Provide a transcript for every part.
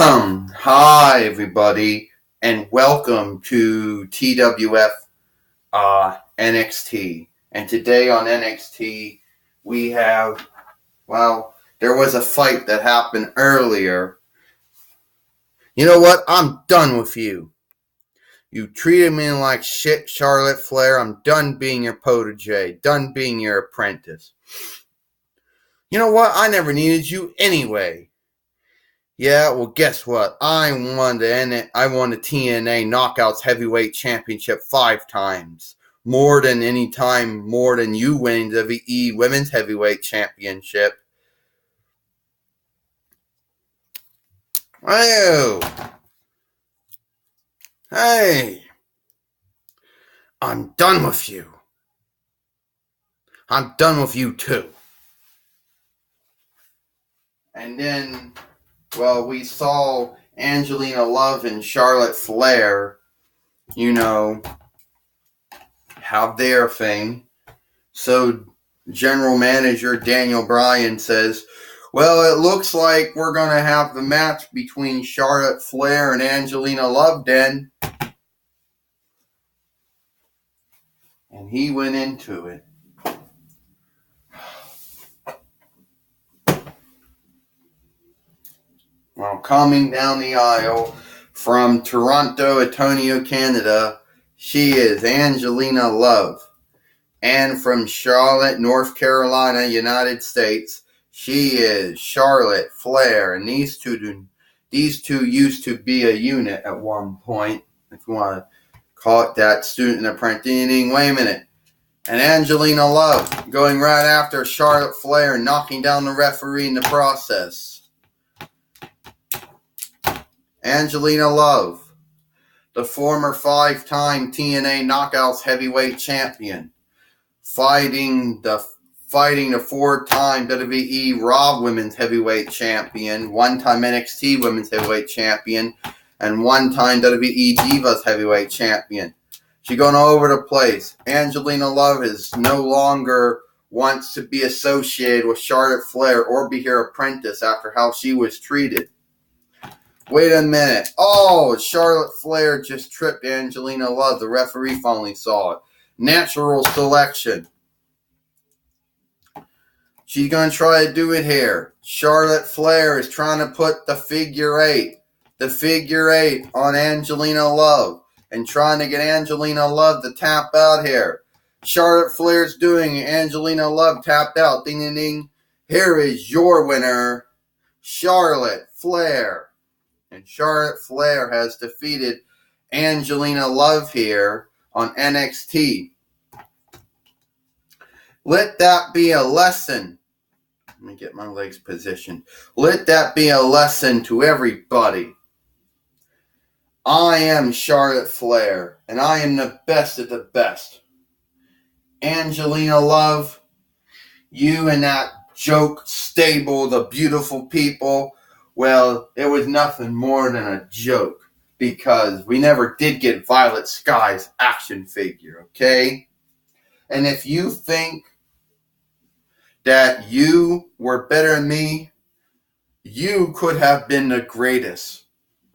Hi, everybody, and welcome to TWF NXT. And today on NXT, we have, there was a fight that happened earlier. You know what? I'm done with you. You treated me like shit, Charlotte Flair. I'm done being your protege, done being your apprentice. You know what? I never needed you anyway. Yeah, well, guess what? I won the TNA Knockouts Heavyweight Championship 5 times. More than you winning the WWE Women's Heavyweight Championship. Oh. Hey. I'm done with you. I'm done with you too. And then, we saw Angelina Love and Charlotte Flair, have their thing. So General Manager Daniel Bryan says, well, it looks like we're going to have the match between Charlotte Flair and Angelina Love then. And he went into it. Well, coming down the aisle from Toronto, Ontario, Canada, she is Angelina Love. And from Charlotte, North Carolina, United States, she is Charlotte Flair. And these two used to be a unit at one point, if you want to call it that, student and apprentice. Wait a minute. And Angelina Love going right after Charlotte Flair and knocking down the referee in the process. Angelina Love, the former 5-time TNA Knockouts Heavyweight Champion, fighting the 4-time WWE Raw Women's Heavyweight Champion, 1-time NXT Women's Heavyweight Champion, and 1-time WWE Divas Heavyweight Champion. She's going all over the place. Angelina Love is no longer wants to be associated with Charlotte Flair or be her apprentice after how she was treated. Wait a minute. Oh, Charlotte Flair just tripped Angelina Love. The referee finally saw it. Natural selection. She's going to try to do it here. Charlotte Flair is trying to put the figure eight on Angelina Love and trying to get Angelina Love to tap out here. Charlotte Flair's doing it. Angelina Love tapped out. Ding, ding, ding. Here is your winner, Charlotte Flair. And Charlotte Flair has defeated Angelina Love here on NXT. Let that be a lesson. Let me get my legs positioned. Let that be a lesson to everybody. I am Charlotte Flair, and I am the best of the best. Angelina Love, you and that joke stable, the beautiful people, well, it was nothing more than a joke because we never did get Violet Sky's action figure, okay? And if you think that you were better than me, you could have been the greatest.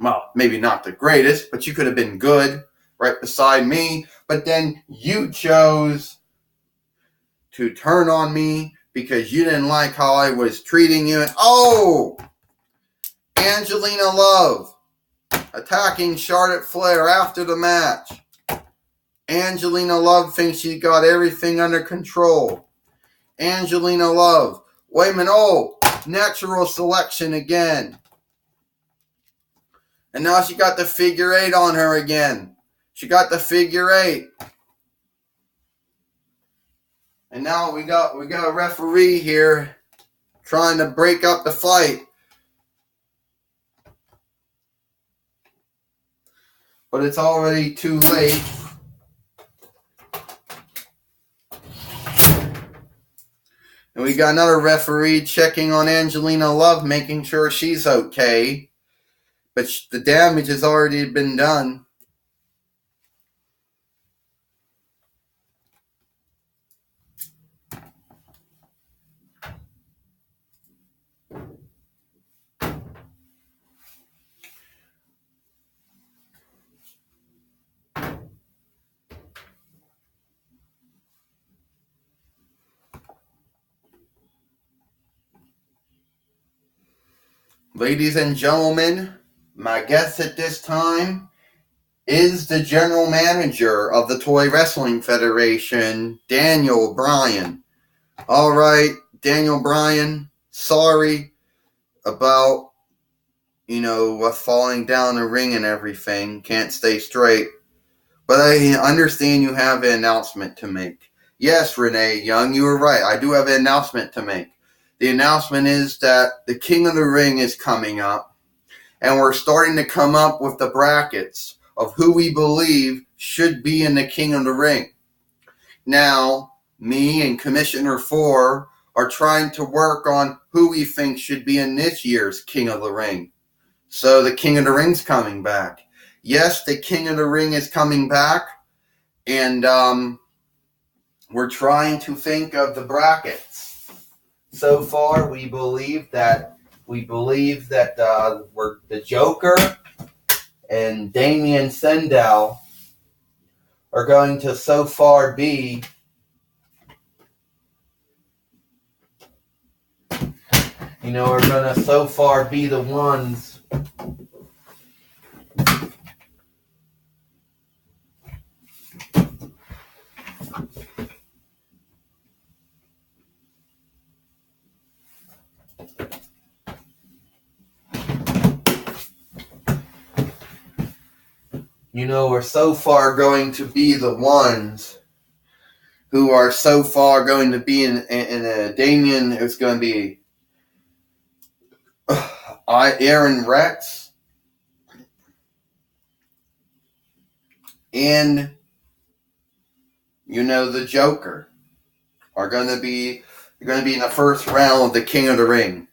Well, maybe not the greatest, but you could have been good right beside me. But then you chose to turn on me because you didn't like how I was treating you. And Angelina Love attacking Charlotte Flair after the match. Angelina Love thinks she got everything under control. Angelina Love. Wait a minute. Natural selection again. And now she got the figure eight on her again. She got the figure eight. And now we got a referee here trying to break up the fight. But it's already too late. And we got another referee checking on Angelina Love, making sure she's okay. But the damage has already been done. Ladies and gentlemen, my guest at this time is the general manager of the Toy Wrestling Federation, Daniel Bryan. All right, Daniel Bryan, sorry about, falling down the ring and everything. Can't stay straight. But I understand you have an announcement to make. Yes, Renee Young, you were right. I do have an announcement to make. The announcement is that the King of the Ring is coming up, and we're starting to come up with the brackets of who we believe should be in the King of the Ring. Now, me and Commissioner 4 are trying to work on who we think should be in this year's King of the Ring. So the King of the Ring's coming back. Yes, the King of the Ring is coming back, and we're trying to think of the brackets. So far, we believe that we're the Joker and Damien Sandow are going to so far be the ones we're so far going to be the ones who are so far going to be in Damien is going to be Aaron Rex and the Joker are going to be in the first round of the King of the Ring.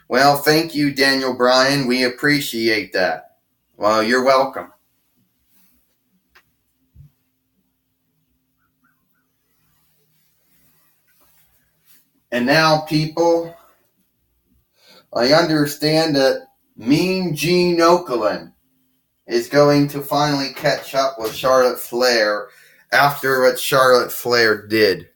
Well, thank you, Daniel Bryan. We appreciate that. Well, you're welcome. And now, people, I understand that Mean Gene Okerlund is going to finally catch up with Charlotte Flair after what Charlotte Flair did.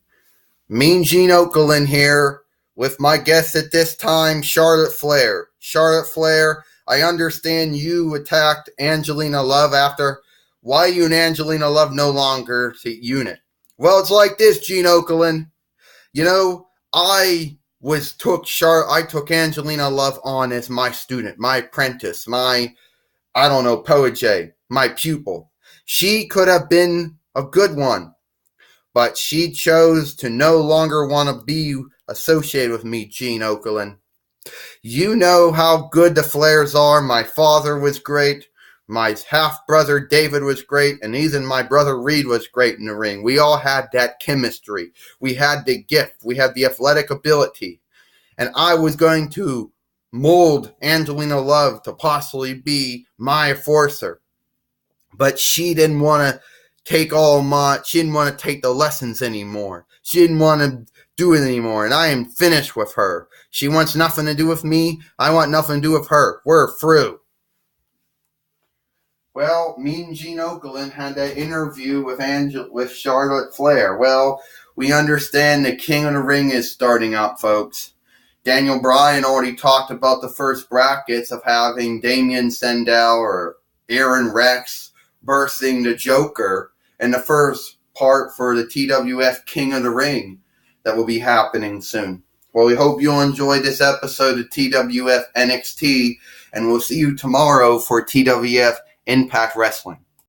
Mean Gene Okerlund here with my guest at this time, Charlotte Flair. Charlotte Flair, I understand you attacked Angelina Love after. Why you and Angelina Love no longer to unit? Well, it's like this, Gene Okerlund. I took Angelina Love on as my student, my apprentice, my protege, my pupil. She could have been a good one, but she chose to no longer want to be associated with me, Gene Okerlund. You know how good the Flairs are. My father was great. My half-brother David was great, and even my brother Reed was great in the ring. We all had that chemistry. We had the gift. We had the athletic ability. And I was going to mold Angelina Love to possibly be my enforcer. But she didn't want to take she didn't want to take the lessons anymore. She didn't want to do it anymore, and I am finished with her. She wants nothing to do with me. I want nothing to do with her. We're through. Well, Mean Gene Okerlund had that interview with Charlotte Flair. Well, we understand the King of the Ring is starting up, folks. Daniel Bryan already talked about the first brackets of having Damien Sandow or Aaron Rex versus the Joker in the first part for the TWF King of the Ring that will be happening soon. Well, we hope you'll enjoy this episode of TWF NXT, and we'll see you tomorrow for TWF Impact Wrestling.